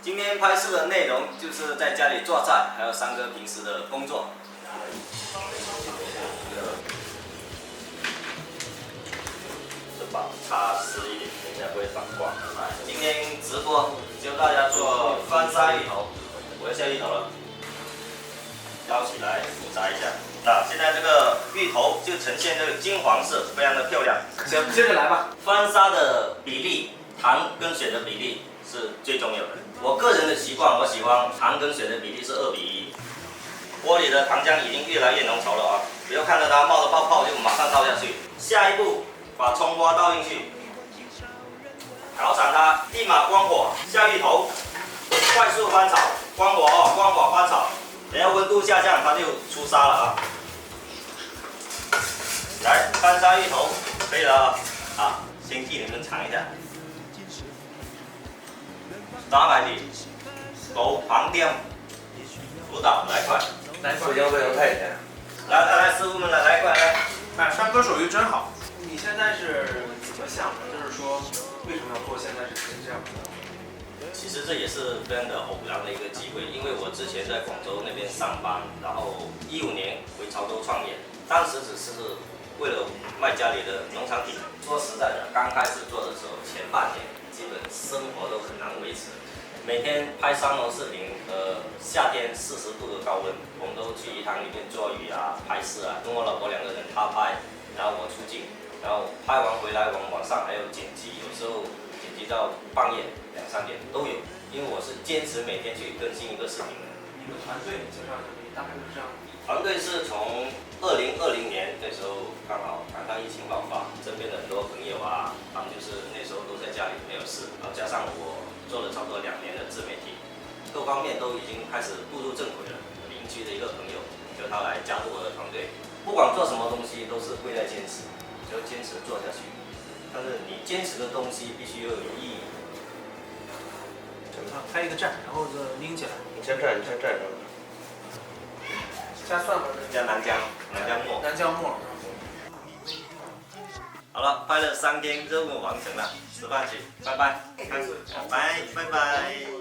今天拍摄的内容就是在家里做菜，还有三哥平时的工作。这把擦湿一点，等一下不会反光。今天直播教大家做翻沙芋头，我要下芋头了，捞起来复炸一下。那现在这个芋头就呈现这个金黄色，非常的漂亮。行，接着来吧。翻沙的比例，糖跟水的比例是最重要的。我个人的习惯，我喜欢糖跟水的比例是2:1。锅里的糖浆已经越来越浓稠了啊！不要看着它冒着泡泡就马上倒下去。下一步，把葱花倒进去，烤散它，立马关火，下芋头，快速翻炒，关火哦，关火翻炒。等下温度下降，它就出沙了啊！来，翻沙芋头可以了啊！好，先替你们尝一下。打埋啲狗旁店辅导来块，不行不行，太甜。来，师傅们来一块来。哎，山哥手艺真好。你现在是怎么想的？就是说，为什么要做现在是这样的？其实这也是非常的偶然的一个机会，因为我之前在广州那边上班，然后15年回潮州创业，当时只是为了卖家里的农产品。说实在的，刚开始做的时候，前半年基本生活都很难维持，每天拍3楼视频，夏天40度的高温，我们都去鱼塘里面捉鱼啊、拍摄啊，跟我老婆2个人，她拍，然后我出镜，然后拍完回来，我们晚上还有剪辑，有时候剪辑到半夜2、3点都有，因为我是坚持每天去更新一个视频的。你的团队介绍一下，大概是这样。团队是从2020年那时候刚刚疫情爆发，身边的很多朋友啊，他们就是那时候都在家里没有事，然后加上我做了差不多2年的自媒体，各方面都已经开始步入正轨了。邻居的一个朋友叫他来加入我的团队，不管做什么东西都是贵在坚持，就坚持做下去。但是你坚持的东西必须要有意义。拍一个站，然后就拎起来。你先站上。加蒜吗？加南姜末。南姜末。好了，拍了3天，任务完成了，吃饭去，拜拜。拜拜。